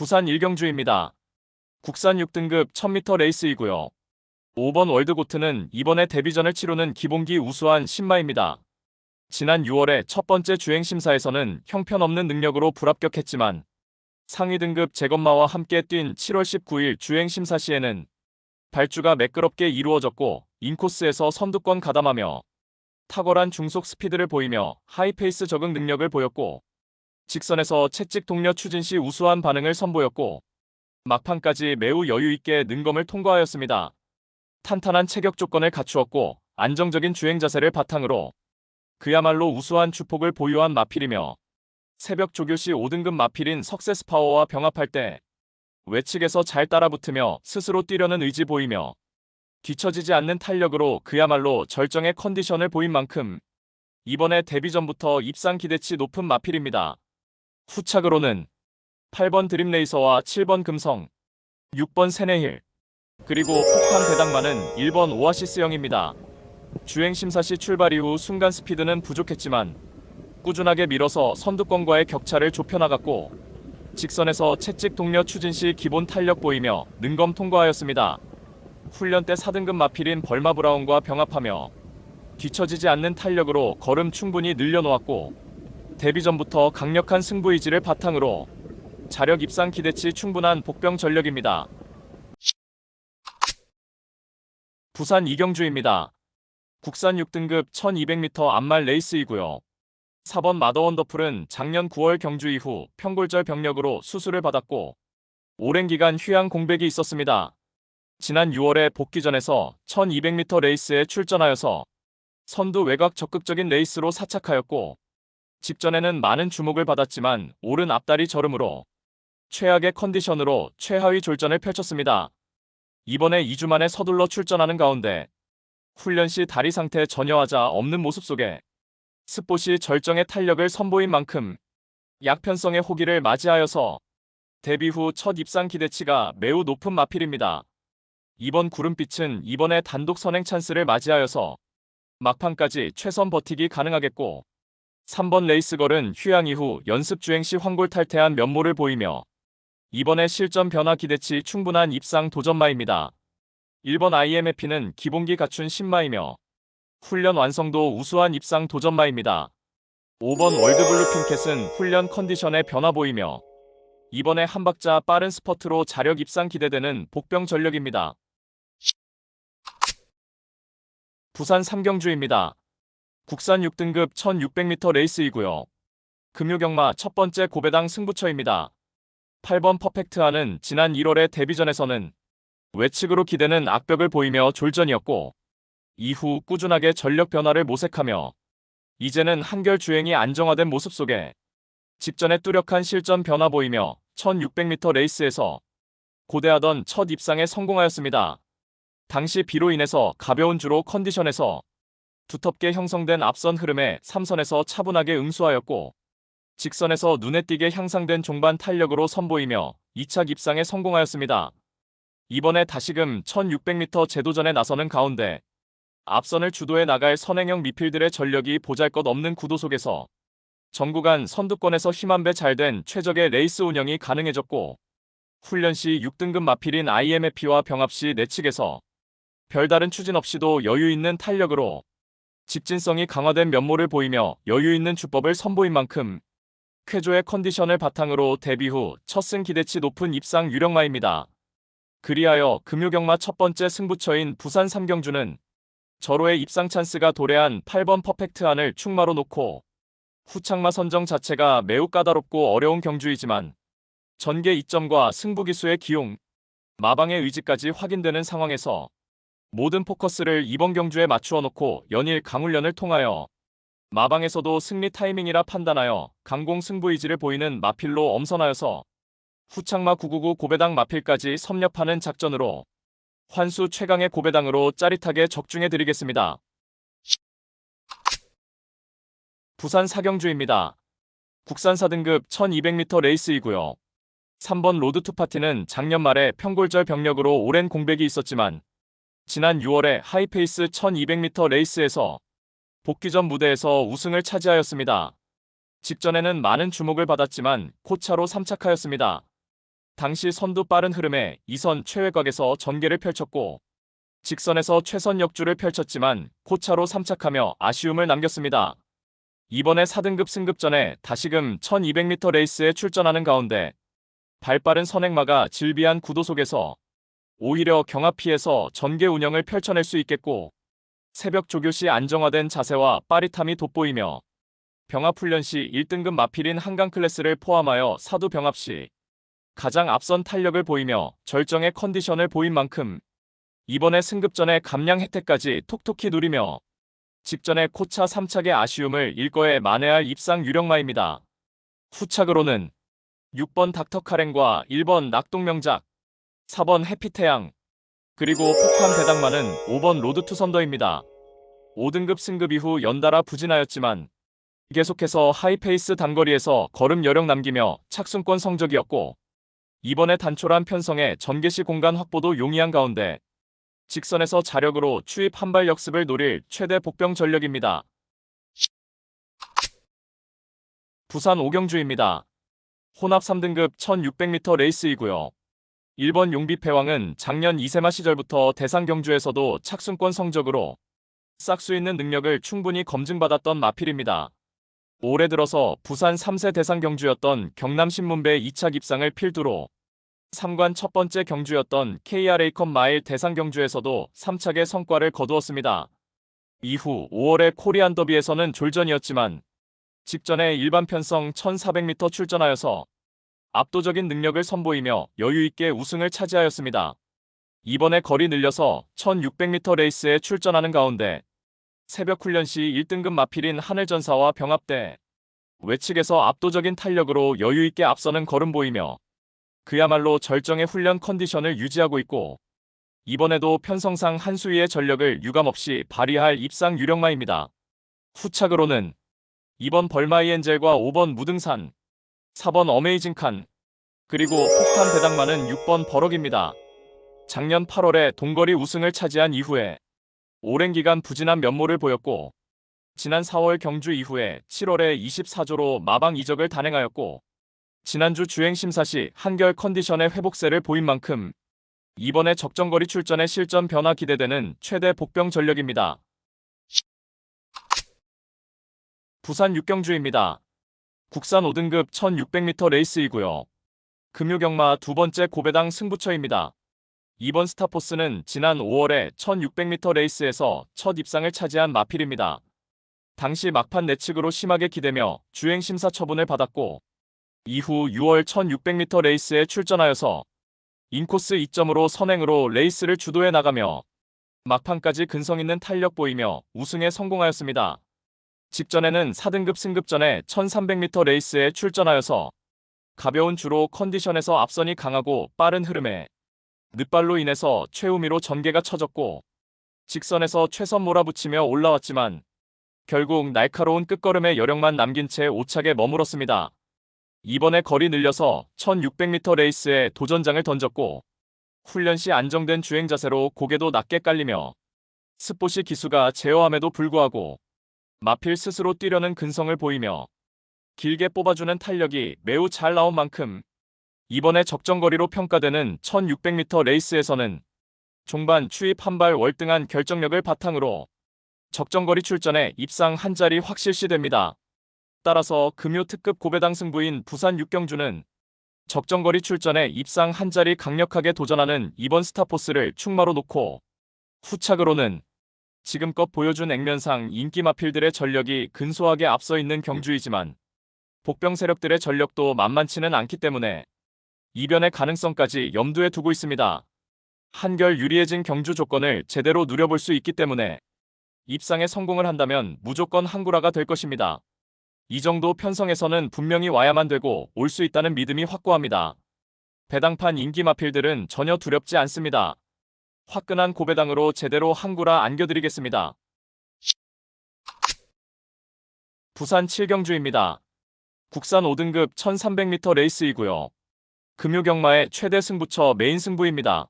부산 일경주입니다. 국산 6등급 1000m 레이스이고요. 5번 월드고트는 이번에 데뷔전을 치르는 기본기 우수한 신마입니다. 지난 6월에 첫 번째 주행 심사에서는 형편없는 능력으로 불합격했지만 상위 등급 제검마와 함께 뛴 7월 19일 주행 심사 시에는 발주가 매끄럽게 이루어졌고 인코스에서 선두권 가담하며 탁월한 중속 스피드를 보이며 하이페이스 적응 능력을 보였고 직선에서 채찍 동력 추진 시 우수한 반응을 선보였고 막판까지 매우 여유있게 능검을 통과하였습니다. 탄탄한 체격 조건을 갖추었고 안정적인 주행 자세를 바탕으로 그야말로 우수한 주폭을 보유한 마필이며 새벽 조교 시 5등급 마필인 석세스 파워와 병합할 때 외측에서 잘 따라붙으며 스스로 뛰려는 의지 보이며 뒤처지지 않는 탄력으로 그야말로 절정의 컨디션을 보인 만큼 이번에 데뷔전부터 입상 기대치 높은 마필입니다. 후착으로는 8번 드림레이서와 7번 금성, 6번 세네힐, 그리고 폭탄 배당만은 1번 오아시스형입니다. 주행 심사 시 출발 이후 순간 스피드는 부족했지만 꾸준하게 밀어서 선두권과의 격차를 좁혀나갔고 직선에서 채찍 동력 추진 시 기본 탄력 보이며 능검 통과하였습니다. 훈련 때 4등급 마필인 벌마 브라운과 병합하며 뒤처지지 않는 탄력으로 걸음 충분히 늘려놓았고 데뷔전부터 강력한 승부 의지를 바탕으로 자력 입상 기대치 충분한 복병 전력입니다. 부산 이경주입니다. 국산 6등급 1200m 암말 레이스이고요. 4번 마더원더풀은 작년 9월 경주 이후 평골절 병력으로 수술을 받았고 오랜 기간 휴양 공백이 있었습니다. 지난 6월에 복귀전에서 1200m 레이스에 출전하여서 선두 외곽 적극적인 레이스로 사착하였고 직전에는 많은 주목을 받았지만 오른 앞다리 저름으로 최악의 컨디션으로 최하위 졸전을 펼쳤습니다. 이번에 2주 만에 서둘러 출전하는 가운데 훈련 시 다리 상태 전혀 하자 없는 모습 속에 스포 시 절정의 탄력을 선보인 만큼 약편성의 호기를 맞이하여서 데뷔 후 첫 입상 기대치가 매우 높은 마필입니다. 이번 구름빛은 이번에 단독 선행 찬스를 맞이하여서 막판까지 최선 버티기 가능하겠고 3번 레이스걸은 휴양 이후 연습 주행 시 황골 탈퇴한 면모를 보이며 이번에 실전 변화 기대치 충분한 입상 도전마입니다. 1번 IMF는 기본기 갖춘 신마이며 훈련 완성도 우수한 입상 도전마입니다. 5번 월드블루 핑켓은 훈련 컨디션에 변화 보이며 이번에 한 박자 빠른 스퍼트로 자력 입상 기대되는 복병 전력입니다. 부산 삼경주입니다. 국산 6등급 1600m 레이스이고요. 금요경마 첫 번째 고배당 승부처입니다. 8번 퍼펙트하는 지난 1월의 데뷔전에서는 외측으로 기대는 악벽을 보이며 졸전이었고 이후 꾸준하게 전력 변화를 모색하며 이제는 한결 주행이 안정화된 모습 속에 직전에 뚜렷한 실전 변화 보이며 1600m 레이스에서 고대하던 첫 입상에 성공하였습니다. 당시 비로 인해서 가벼운 주로 컨디션에서 두텁게 형성된 앞선 흐름에 3선에서 차분하게 응수하였고 직선에서 눈에 띄게 향상된 종반 탄력으로 선보이며 2차 입상에 성공하였습니다. 이번에 다시금 1600m 제도전에 나서는 가운데 앞선을 주도해 나갈 선행형 미필들의 전력이 보잘것없는 구도 속에서 전 구간 선두권에서 힘한배 잘된 최적의 레이스 운영이 가능해졌고 훈련 시 6등급 마필인 IMF와 병합 시 내측에서 별다른 추진 없이도 여유있는 탄력으로 직진성이 강화된 면모를 보이며 여유있는 주법을 선보인 만큼 쾌조의 컨디션을 바탕으로 데뷔 후 첫 승 기대치 높은 입상 유력마입니다. 그리하여 금요경마 첫 번째 승부처인 부산 삼경주는 절호의 입상 찬스가 도래한 8번 퍼펙트안을 충마로 놓고 후착마 선정 자체가 매우 까다롭고 어려운 경주이지만 전개 이점과 승부기수의 기용, 마방의 의지까지 확인되는 상황에서 모든 포커스를 이번 경주에 맞추어 놓고 연일 강훈련을 통하여 마방에서도 승리 타이밍이라 판단하여 강공 승부 의지를 보이는 마필로 엄선하여서 후착마 999 고배당 마필까지 섭렵하는 작전으로 환수 최강의 고배당으로 짜릿하게 적중해드리겠습니다. 부산 사경주입니다. 국산 4등급 1200m 레이스이고요. 3번 로드 투 파티는 작년 말에 평골절 병력으로 오랜 공백이 있었지만 지난 6월에 하이페이스 1200m 레이스에서 복귀전 무대에서 우승을 차지하였습니다. 직전에는 많은 주목을 받았지만 코차로 3착하였습니다. 당시 선두 빠른 흐름에 2선 최외곽에서 전개를 펼쳤고 직선에서 최선 역주를 펼쳤지만 고차로 3착하며 아쉬움을 남겼습니다. 이번에 4등급 승급전에 다시금 1200m 레이스에 출전하는 가운데 발빠른 선행마가 질비한 구도 속에서 오히려 경합 피해서 전개 운영을 펼쳐낼 수 있겠고 새벽 조교 시 안정화된 자세와 빠릿함이 돋보이며 병합 훈련 시 1등급 마필인 한강 클래스를 포함하여 사두 병합 시 가장 앞선 탄력을 보이며 절정의 컨디션을 보인 만큼 이번에 승급전의 감량 혜택까지 톡톡히 누리며 직전에 코차 3착의 아쉬움을 일거에 만회할 입상 유력마입니다. 후착으로는 6번 닥터카렌과 1번 낙동명작, 4번 해피태양, 그리고 폭탄 배당만은 5번 로드투선더입니다. 5등급 승급 이후 연달아 부진하였지만 계속해서 하이페이스 단거리에서 걸음 여력 남기며 착순권 성적이었고 이번에 단촐한 편성에 전개시 공간 확보도 용이한 가운데 직선에서 자력으로 추입 한발 역습을 노릴 최대 복병 전력입니다. 부산 오경주입니다. 혼합 3등급 1600m 레이스이고요. 1번 용비패왕은 작년 이세마 시절부터 대상 경주에서도 착순권 성적으로 싹수 있는 능력을 충분히 검증받았던 마필입니다. 올해 들어서 부산 3세 대상 경주였던 경남신문배 2착 입상을 필두로 3관 첫 번째 경주였던 KRA컵 마일 대상 경주에서도 3착의 성과를 거두었습니다. 이후 5월의 코리안 더비에서는 졸전이었지만 직전에 일반 편성 1400m 출전하여서 압도적인 능력을 선보이며 여유있게 우승을 차지하였습니다. 이번에 거리 늘려서 1600m 레이스에 출전하는 가운데 새벽 훈련 시 1등급 마필인 하늘전사와 병합대 외측에서 압도적인 탄력으로 여유있게 앞서는 걸음 보이며 그야말로 절정의 훈련 컨디션을 유지하고 있고 이번에도 편성상 한수위의 전력을 유감없이 발휘할 입상 유력마입니다. 후착으로는 2번 벌마이 엔젤과 5번 무등산, 4번 어메이징 칸, 그리고 폭탄 배당만은 6번 버럭입니다. 작년 8월에 동거리 우승을 차지한 이후에 오랜 기간 부진한 면모를 보였고 지난 4월 경주 이후에 7월에 24조로 마방 이적을 단행하였고 지난주 주행심사 시 한결 컨디션의 회복세를 보인 만큼 이번에 적정거리 출전의 실전 변화 기대되는 최대 복병 전력입니다. 부산 육경주입니다. 국산 5등급 1600m 레이스이고요. 금요경마 두 번째 고배당 승부처입니다. 이번 스타포스는 지난 5월에 1600m 레이스에서 첫 입상을 차지한 마필입니다. 당시 막판 내측으로 심하게 기대며 주행심사 처분을 받았고 이후 6월 1600m 레이스에 출전하여서 인코스 2점으로 선행으로 레이스를 주도해 나가며 막판까지 근성 있는 탄력 보이며 우승에 성공하였습니다. 직전에는 4등급 승급전에 1300m 레이스에 출전하여서 가벼운 주로 컨디션에서 앞선이 강하고 빠른 흐름에 늦발로 인해서 최우미로 전개가 쳐졌고 직선에서 최선 몰아붙이며 올라왔지만 결국 날카로운 끝걸음의 여력만 남긴 채 5착에 머물었습니다. 이번에 거리 늘려서 1600m 레이스에 도전장을 던졌고 훈련 시 안정된 주행 자세로 고개도 낮게 깔리며 스포시 기수가 제어함에도 불구하고 마필 스스로 뛰려는 근성을 보이며 길게 뽑아주는 탄력이 매우 잘 나온 만큼 이번에 적정거리로 평가되는 1600m 레이스에서는 종반 추입 한발 월등한 결정력을 바탕으로 적정거리 출전에 입상 한 자리 확실시됩니다. 따라서 금요 특급 고배당 승부인 부산 육경주는 적정거리 출전에 입상 한 자리 강력하게 도전하는 이번 스타포스를 충마로 놓고 후착으로는 지금껏 보여준 액면상 인기 마필들의 전력이 근소하게 앞서 있는 경주이지만 복병 세력들의 전력도 만만치는 않기 때문에 이변의 가능성까지 염두에 두고 있습니다. 한결 유리해진 경주 조건을 제대로 누려볼 수 있기 때문에 입상에 성공을 한다면 무조건 한구라가 될 것입니다. 이 정도 편성에서는 분명히 와야만 되고 올 수 있다는 믿음이 확고합니다. 배당판 인기 마필들은 전혀 두렵지 않습니다. 화끈한 고배당으로 제대로 한구라 안겨드리겠습니다. 부산 7경주입니다. 국산 5등급 1300m 레이스이고요. 금요경마의 최대 승부처 메인 승부입니다.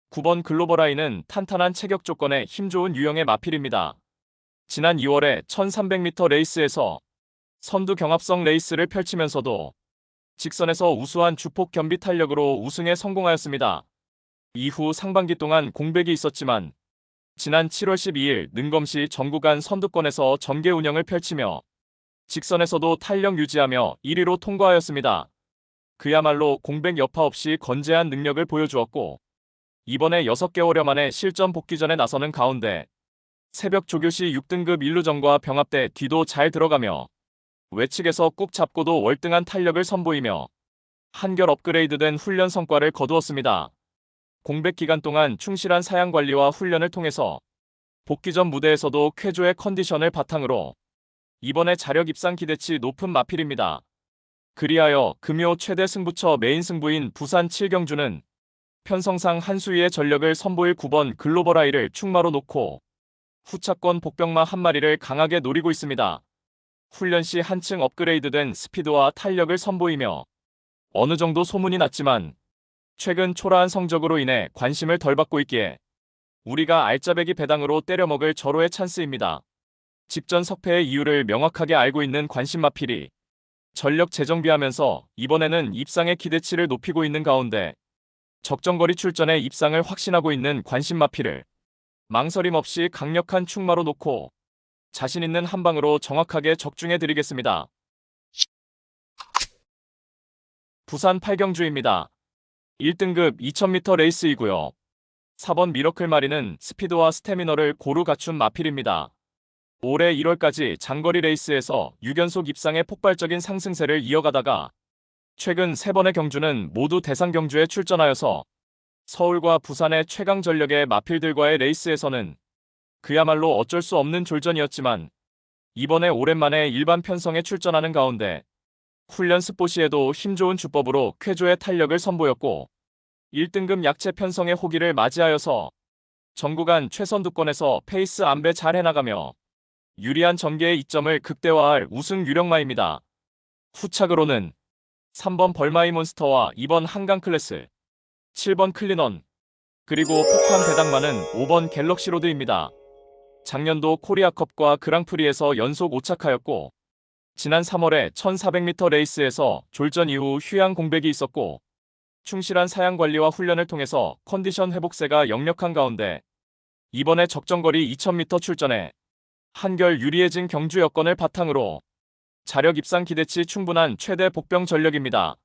9번 글로벌아이는 탄탄한 체격 조건에 힘 좋은 유형의 마필입니다. 지난 2월에 1300m 레이스에서 선두 경합성 레이스를 펼치면서도 직선에서 우수한 주폭 겸비 탄력으로 우승에 성공하였습니다. 이후 상반기 동안 공백이 있었지만 지난 7월 12일 능검시 전구간 선두권에서 전개 운영을 펼치며 직선에서도 탄력 유지하며 1위로 통과하였습니다. 그야말로 공백 여파 없이 건재한 능력을 보여주었고 이번에 6개월여 만에 실전 복귀전에 나서는 가운데 새벽 조교시 6등급 일루전과 병합대 뒤도 잘 들어가며 외측에서 꾹 잡고도 월등한 탄력을 선보이며 한결 업그레이드된 훈련 성과를 거두었습니다. 공백 기간 동안 충실한 사양 관리와 훈련을 통해서 복귀전 무대에서도 쾌조의 컨디션을 바탕으로 이번에 자력 입상 기대치 높은 마필입니다. 그리하여 금요 최대 승부처 메인 승부인 부산 7경주는 편성상 한 수위의 전력을 선보일 9번 글로벌 아이를 충마로 놓고 후차권 복병마 한 마리를 강하게 노리고 있습니다. 훈련 시 한층 업그레이드된 스피드와 탄력을 선보이며 어느 정도 소문이 났지만 최근 초라한 성적으로 인해 관심을 덜 받고 있기에 우리가 알짜배기 배당으로 때려먹을 절호의 찬스입니다. 직전 석패의 이유를 명확하게 알고 있는 관심마필이 전력 재정비하면서 이번에는 입상의 기대치를 높이고 있는 가운데 적정거리 출전에 입상을 확신하고 있는 관심마필을 망설임 없이 강력한 충마로 놓고 자신 있는 한 방으로 정확하게 적중해 드리겠습니다. 부산 8경주입니다. 1등급 2000m 레이스이고요. 4번 미러클 마리는 스피드와 스태미너를 고루 갖춘 마필입니다. 올해 1월까지 장거리 레이스에서 6연속 입상의 폭발적인 상승세를 이어가다가 최근 3번의 경주는 모두 대상 경주에 출전하여서 서울과 부산의 최강 전력의 마필들과의 레이스에서는 그야말로 어쩔 수 없는 졸전이었지만 이번에 오랜만에 일반 편성에 출전하는 가운데 훈련 스포 시에도 힘 좋은 주법으로 쾌조의 탄력을 선보였고 1등급 약체 편성의 호기를 맞이하여서 전구간 최선두권에서 페이스 안배 잘 해나가며 유리한 전개의 이점을 극대화할 우승 유력마입니다. 후착으로는 3번 벌마이 몬스터와 2번 한강 클래스, 7번 클린원, 그리고 폭탄 배당마는 5번 갤럭시 로드입니다. 작년도 코리아컵과 그랑프리에서 연속 5착하였고 지난 3월에 1400m 레이스에서 졸전 이후 휴양 공백이 있었고 충실한 사양 관리와 훈련을 통해서 컨디션 회복세가 역력한 가운데 이번에 적정거리 2000m 출전에 한결 유리해진 경주 여건을 바탕으로 자력 입상 기대치 충분한 최대 복병 전력입니다.